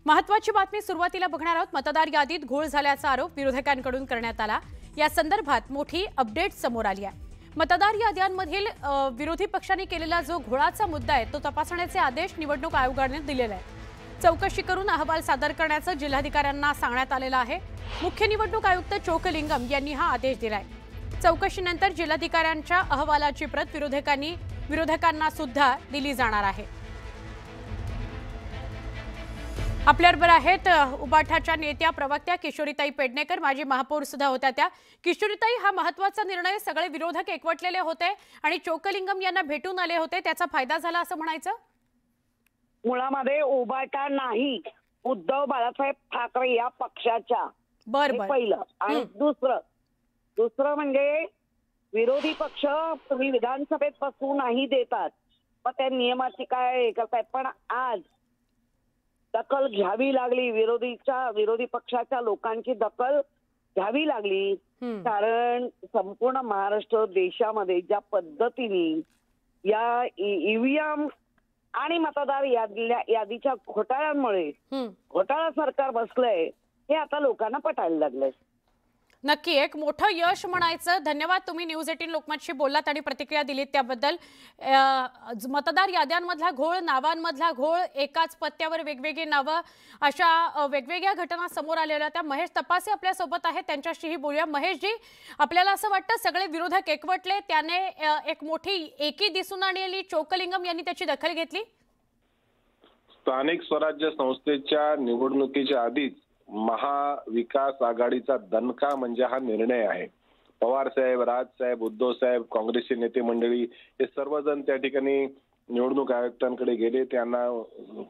महत्त्वाची बातमी सुरुवातीला बघणार आहोत। मतदार यादीत घोळ झाल्याचा आरोप विरोधकांकडून करण्यात आला। या संदर्भात मोठी अपडेट समोर आली आहे। मतदार याद्यांमधील विरोधी पक्षांनी केलेला जो घोळाचा मुद्दा आहे तो तपासण्याचे आदेश निवडणूक आयोगाने दिलेले आहेत। चौकशी करून अहवाल सादर करण्याचं जिल्हाधिकाऱ्यांना सांगण्यात आलेलं आहे। मुख्य निवडणूक आयुक्त चोकलिंगम यांनी हा आदेश दिलाय। चौकशीनंतर जिल्हाधिकाऱ्यांच्या अहवालाची प्रत विरोधकांना सुद्धा दिली जाणार आहे। आपल्याबरोबर आहेत उबाठाच्या नेत्या प्रवक्त्या किशोरीताई पेडणेकर, माजी महापौर सुद्धा होत्या त्या। किशोरीताई, हा महत्त्वाचा निर्णय, सगळे विरोधक एकवटलेले होते आणि चोकलिंगम यांना भेटून आले होते, त्याचा फायदा झाला असं म्हणायचं? मुळामध्ये उबाटा नाही, उद्धव बाळासाहेब ठाकरे या पक्षाच्या पहिलं। आणि दुसरं म्हणजे विरोधी पक्ष तुम्ही विधानसभेत बसू नाही देतात, मग त्या नियमाची काय करतायत। पण आज दखल घ्यावी लागली, विरोधी पक्षाच्या लोकांची दखल घ्यावी लागली, कारण संपूर्ण महाराष्ट्र देशामध्ये ज्या पद्धतीने या ईव्हीएम आणि मतदार यादीच्या घोटाळ्यांमुळे घोटाळा सरकार बसलंय, हे आता लोकांना पटायला लागलंय। नक्की एक मोठं यश म्हणायचं। धन्यवाद, तुम्ही न्यूज 18 लोकमतशी बोललात आणि प्रतिक्रिया दिलीत त्याबद्दल। मतदार याद्यांमधला घोळ, नावांमधला घोळ, एकाच पत्त्यावर वेगवेगळी नावं, अशा वेगवेगळ्या घटना समोर आलेल्या त्या महेश तपासे आपल्या सोबत आहेत, त्यांच्याशीही बोलूया। महेशजी, आपल्याला असं वाटतं सगळे विरोधक एकवटले, त्याने एक मोठी एकी दिसून आलेली, चोकलिंगम यांनी त्याची दखल घेतली? स्थानिक स्वराज्य संस्थेच्या निवडणुकीच्या आधीच महाविकास आघाडीचा दणका म्हणजे हा निर्णय आहे। पवार साहेब, राज साहेब, उद्धव साहेब, काँग्रेसचे नेते मंडळी हे सर्वजण त्या ठिकाणी निवडणूक आयुक्तांकडे गेले, त्यांना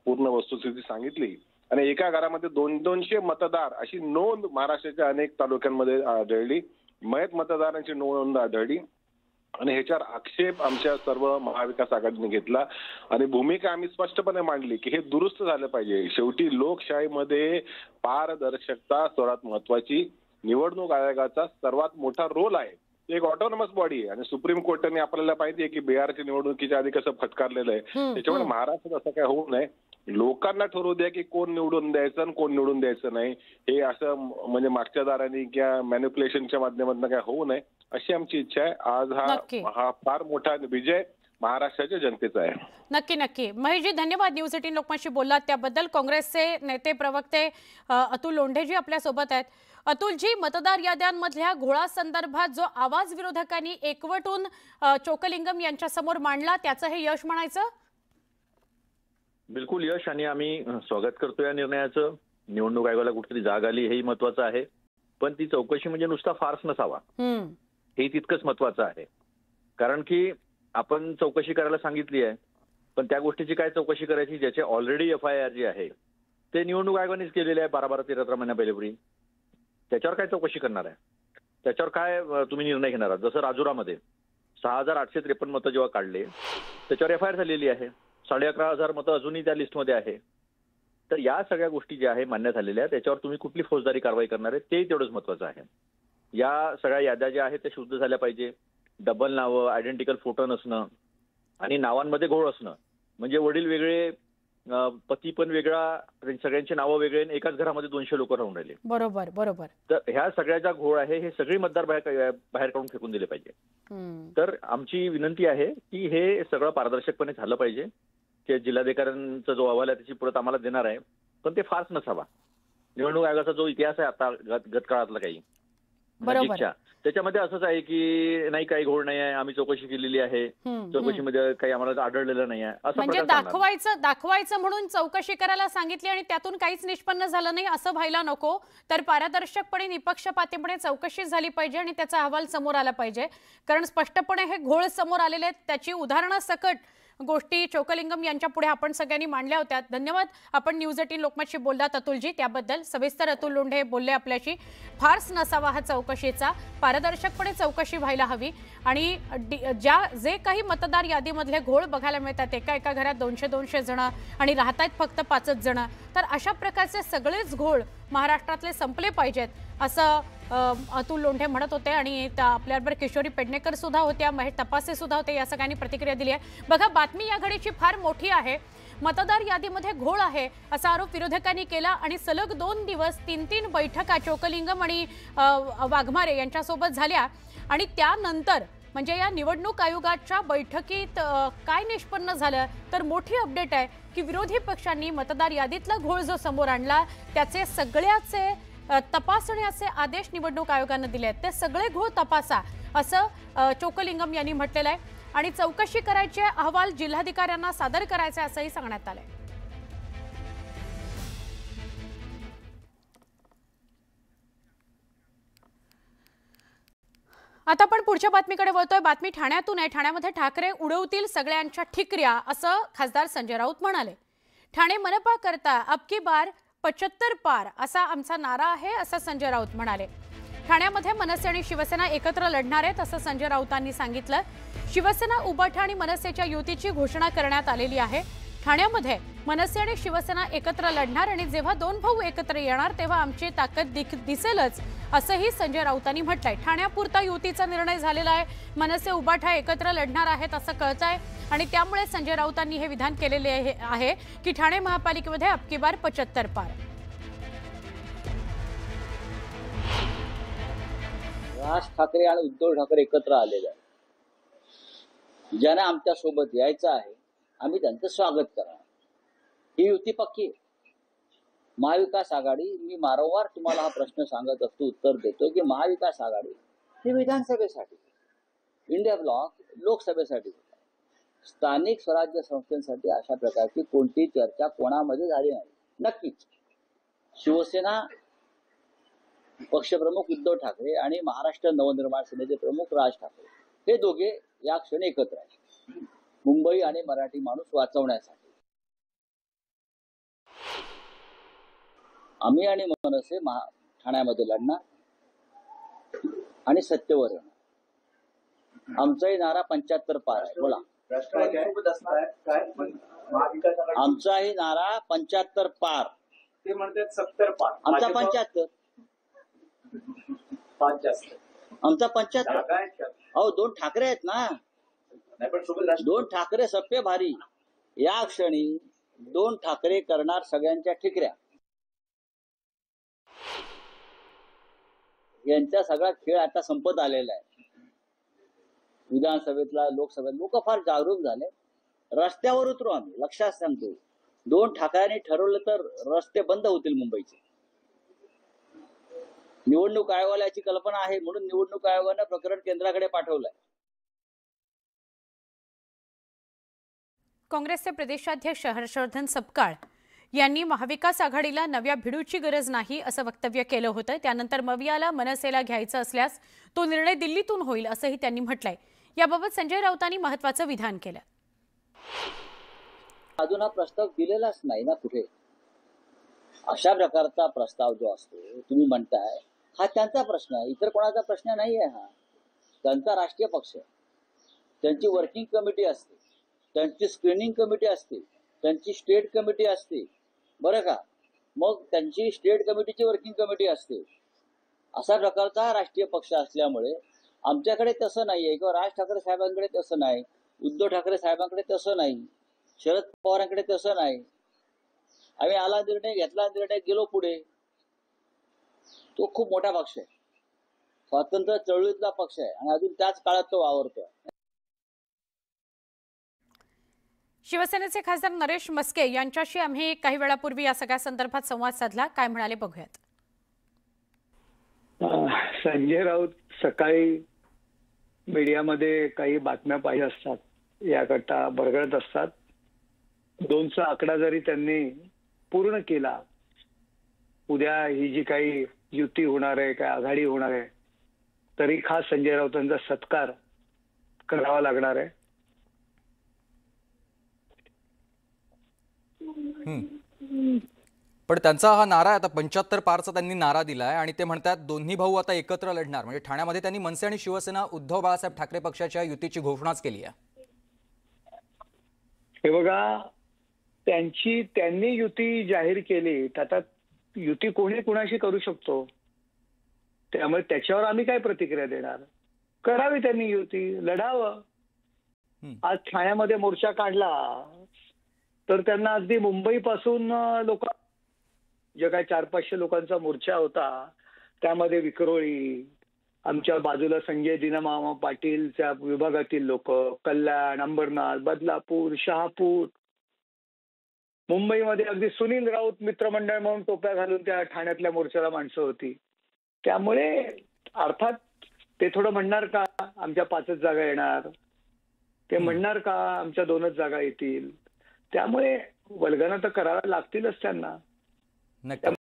पूर्ण वस्तुस्थिती सांगितली आणि एका घरामध्ये 200 मतदार अशी नोंद महाराष्ट्राच्या अनेक तालुक्यांमध्ये आढळली। मयत मतदारांची नोंद आढळली आणि ह्याच्यावर आक्षेप आमच्या सर्व महाविकास आघाडीने घेतला आणि भूमिका आम्ही स्पष्टपणे मांडली की हे दुरुस्त झालं पाहिजे। शेवटी लोकशाहीमध्ये पारदर्शकता सर्वात महत्वाची, निवडणूक आयोगाचा सर्वात मोठा रोल आहे। एक ऑटोनॉमस बॉडी आहे आणि सुप्रीम कोर्टाने आपल्याला माहिती आहे की बिहारच्या निवडणुकीच्या आधी कसं फटकारलेलं आहे, त्याच्यामुळे महाराष्ट्रात असं काय होऊ नये। लोकांना ठरवू द्या की कोण निवडून द्यायचं आणि कोण निवडून द्यायचं नाही, हे असं म्हणजे मागच्या दारांनी किंवा मॅनिप्युलेशनच्या माध्यमातून काय होऊ नये अशी आमची इच्छा आहे। आज हा फार मोठा विजय महाराष्ट्राच्या जनतेचा आहे। नक्की नक्की महेशजी, धन्यवाद न्यूज 18 लोकमतशी बोललात त्याबद्दल। काँग्रेसचे नेते प्रवक्ते अतुल लोंढेजी आपल्या सोबत आहेत। अतुलजी, मतदार याद्यांमधल्या घोळासंदर्भात जो आवाज विरोधकांनी एकवटून चोकलिंगम यांच्या समोर मांडला, त्याचं हे यश म्हणायचं? बिलकुल यश, आणि आम्ही स्वागत करतो या निर्णयाचं। निवडणूक आयोगाला कुठेतरी जाग आली हेही महत्वाचं आहे, पण ती चौकशी म्हणजे नुसता फार्स नसावा हे तितकंच महत्वाचं आहे। कारण की आपण चौकशी करायला सांगितली आहे, पण त्या गोष्टीची काय चौकशी करायची ज्याचे ऑलरेडी FIR जे आहे ते निवडणूक आयोगानेच केलेले आहे 12 13 महिन्या पहिलेपूर्वी। त्याच्यावर काय चौकशी करणार आहे, त्याच्यावर काय तुम्ही निर्णय घेणार आहात? जसं राजुरामध्ये 6853 मतं जेव्हा काढले त्याच्यावर FIR झालेली आहे, 11,500 मतं अजूनही त्या लिस्टमध्ये आहे। तर या सगळ्या गोष्टी ज्या आहे मान्य झालेल्या आहेत, त्याच्यावर तुम्ही कुठली फौजदारी कारवाई करणार आहे ते तेवढंच महत्वाचं आहे। या सगळ्या याद्या ज्या आहेत त्या शुद्ध झाल्या पाहिजे। डबल नावं, आयडेंटिकल फोटो नसणं आणि नावांमध्ये घोळ असणं, म्हणजे वडील वेगळे, पती पण वेगळा, सगळ्यांची नावं वेगळे, एकाच घरामध्ये 200 लोक राहून राहिले। बरोबर बरोबर। तर ह्या सगळ्याचा घोळ आहे, हे सगळी मतदार बाहेर काढून फेकून दिले पाहिजे। तर आमची विनंती आहे की हे सगळं पारदर्शकपणे झालं पाहिजे। ते जिल्हाधिकाऱ्यांचा जो अहवाल आहे त्याची प्रत आम्हाला देणार आहे, पण ते फारच नसावा। निवडणूक आयोगाचा जो इतिहास आहे आता गतकाळातला काही त्याच्यामध्ये असंच आहे की नाही, काही घोळ नाही आहे, आम्ही चौकशी केलेली आहे, चौकशीमध्ये काही आम्हाला आढळलेलं नाही आहे असं म्हणजे दाखवायचं म्हणून चौकशी करायला सांगितली आणि त्यातून काहीच निष्पन्न झालं नाही असं व्हायला नको। तर पारदर्शकपणे, निपक्षपातीपणे चौकशी झाली पाहिजे आणि त्याचा अहवाल समोर आला पाहिजे, कारण स्पष्टपणे हे घोळ समोर आलेले आहेत। त्याची उदाहरणं सकट गोष्टी चोकलिंगम यांच्या पुढे आपण सगळ्यांनी मांडल्या होत्या। धन्यवाद, आपण न्यूज 18 लोकमतशी बोललात अतुलजी, त्याबद्दल सविस्तर अतुल लोंढे बोलले आपल्याशी। फार्स नसावा हा चौकशीचा, पारदर्शकपणे चौकशी व्हायला हवी आणि जे काही मतदार यादीमधले घोळ बघायला मिळतात, एका घरात 200 जण आणि राहतात फक्त 5च जण, तर अशा प्रकारचे सगळेच घोळ महाराष्ट्रातले संपले पाहिजेत असं अतुल लोंढे म्हणत होते आणि आपल्याबरोबर किशोरी पेडणेकर सुद्धा होत्या, महेश तपासे सुद्धा होते, या सगळ्यांनी प्रतिक्रिया दिली आहे. बघा, बातमी या घडीची फार मोठी आहे. मतदार यादीमध्ये घोळ आहे असा आरोप विरोधकांनी केला आणि सलग 2 दिवस 3 बैठका चोकलिंगम आणि वाघमारे यांच्यासोबत झाल्या आणि त्यानंतर म्हणजे या निवडणूक आयोगाच्या बैठकीत काय निष्पन्न झालं तर मोठी अपडेट आहे की विरोधी पक्षांनी मतदार यादीतला घोळ जो समोर आणला त्याचे सगळ्याचे तपासण्याचे आदेश निवडणूक आयोगाने दिले आहेत. ते सगळे घोळ तपासा असं चोकलिंगम यांनी म्हटलेलं आहे आणि चौकशी करायचे अहवाल जिल्हाधिकाऱ्यांना सादर करायचे असंही सांगण्यात आलंय. आता आपण पुढच्या बातमीकडे वळतोय. बातमी ठाण्यातून आहे. ठाण्यामध्ये ठाकरे उडवतील सगळ्यांच्या ठिकऱ्या असं खासदार संजय राऊत म्हणाले. ठाणे मनपा करता अब की बार 75 पार असा आमचा नारा आहे असं संजय राऊत म्हणाले. ठाण्यामध्ये मनसे आणि शिवसेना एकत्र लढणार आहेत असं संजय राऊतांनी सांगितलं. शिवसेना उबाठा आणि मनसेच्या युतीची घोषणा करण्यात आलेली आहे. ठाण्यामध्ये मनसे आणि शिवसेना एकत्र लढणार आणि जेव्हा 2 भाऊ एकत्र येणार तेव्हा आमची ताकद दिसेलच असंही संजय राऊतांनी म्हटलंय. ठाण्यापुरता युतीचा निर्णय झालेला आहे. मनसे उबाठा एकत्र लढणार आहेत असं कळतंय आणि त्यामुळे संजय राऊतांनी हे विधान केलेले आहे की ठाणे महापालिकेमध्ये अब की बार 75 पार. राज ठाकरे आणि उद्धव ठाकरे एकत्र आलेले आहेत. ज्यांना आमच्या सोबत यायचं आहे आम्ही त्यांचं स्वागत करणार. ही युती पक्की आहे. महाविकास आघाडी, मी वारंवार तुम्हाला हा प्रश्न सांगत असतो, उत्तर देतो की महाविकास आघाडी ही विधानसभेसाठी, इंडिया ब्लॉक लोकसभेसाठी, स्थानिक स्वराज्य संस्थांसाठी अशा प्रकारची कोणती चर्चा कोणामध्ये झाली नाही. नक्कीच शिवसेना पक्षप्रमुख उद्धव ठाकरे आणि महाराष्ट्र नवनिर्माण सेनेचे प्रमुख राज ठाकरे हे दोघे या क्षणी एकत्र आहेत मुंबई आणि मराठी माणूस वाचवण्यासाठी. आम्ही आणि मनसे ठाण्यामध्ये लढणार आणि सत्तेवर येणार. आमचाही नारा 75 पार आहे. बोला. आमचाही नारा 75 पार. ते म्हणतात 70 पार. आमचा 75. आमचा 75. अहो 2 ठाकरे आहेत ना. 2 ठाकरे सप्पे भारी. या क्षणी 2 ठाकरे करणार सगळ्यांच्या ठिकऱ्या. यांचा सगळा खेळ आता संपत आलेला आहे. विधानसभेतला लोकसभेत लोक फार जागरूक झाले. रस्त्यावर उतरू आम्ही. लक्षात सांगतो, 2 ठाकऱ्यांनी ठरवलं तर रस्ते बंद होतील मुंबईचे. निवडणूक आयोगाला याची कल्पना आहे म्हणून निवडणूक आयोगानं प्रकरण केंद्राकडे पाठवलंय. काँग्रेसचे प्रदेशाध्यक्ष हर्षवर्धन सपकाळ यांनी महाविकास आघाडीला नव्या भिडूची गरज नाही असं वक्तव्य केलं होतं. त्यानंतर मवियाला मनसेला घ्यायचं असल्यास तो निर्णय दिल्लीतून होईल असंही त्यांनी म्हटलंय. याबाबत संजय राऊतांनी महत्त्वाचं विधान केलं. अजून हा प्रस्ताव दिलेलाच नाही ना कुठे. अशा प्रकारचा प्रस्ताव जो असतो तुम्ही म्हणताय हा त्यांचा प्रश्न आहे, इतर कोणाचा प्रश्न नाही आहे. हा त्यांचा राष्ट्रीय पक्ष आहे. त्यांची वर्किंग कमिटी असते, त्यांची स्क्रीनिंग कमिटी असते, त्यांची स्टेट कमिटी असते, बरं का. मग त्यांची स्टेट कमिटीची वर्किंग कमिटी असते. असा प्रकारचा राष्ट्रीय पक्ष असल्यामुळे आमच्याकडे तसं नाहीये किंवा राज ठाकरे साहेबांकडे तसं नाही, उद्धव ठाकरे साहेबांकडे तसं नाही, शरद पवारांकडे तसं नाही. आम्ही आला निर्णय घेतला, निर्णय गेलो पुढे. तो खूप मोठा पक्ष आहे, स्वातंत्र्य चळवळीतला पक्ष आहे आणि अजून त्याच काळात तो वावरतोय. शिवसेनेचे खासदार नरेश मस्के यांच्याशी आम्ही काही वेळापूर्वी या सगळ्या संदर्भात संवाद साधला. काय म्हणाले बघूयात. संजय राऊत सकाळी मीडियामध्ये काही बातम्या पाहिजे असतात, याकरता बरगळत असतात. 2चा आकडा जरी त्यांनी पूर्ण केला, उद्या ही जी काही युती होणार आहे, काय आघाडी होणार आहे, तरी खास संजय राऊतांचा सत्कार करावा लागणार आहे. पण त्यांचा हा नारा आता 75 पारचा त्यांनी नारा दिलाय आणि ते म्हणतात दोन्ही भाऊ आता एकत्र लढणार. म्हणजे ठाण्यामध्ये त्यांनी मनसे आणि शिवसेना उद्धव बाळासाहेब ठाकरे पक्षाच्या युतीची घोषणाच केली आहे. हे बघा, त्यांनी युती जाहीर केली, आता युती कोणी कुणाशी करू शकतो. त्यामुळे त्याच्यावर आम्ही काय प्रतिक्रिया देणार? करावी त्यांनी युती, लढावं. आज ठाण्यामध्ये मोर्चा काढला तर त्यांना अगदी मुंबईपासून लोक, जे काय 400-500 लोकांचा मोर्चा होता त्यामध्ये विक्रोळी, आमच्या बाजूला संजय दिनमामा पाटीलच्या विभागातील लोक, कल्याण, अंबरनाथ, बदलापूर, शहापूर, मुंबईमध्ये अगदी सुनील राऊत मित्रमंडळ म्हणून टोप्या घालून त्या ठाण्यातल्या मोर्चाला माणसं होती. त्यामुळे अर्थात ते थोडं म्हणणार का आमच्या 5च जागा येणार, ते म्हणणार का आमच्या 2च जागा येतील. त्यामुळे वल्गना तर कराव्या लागतीलच त्यांना.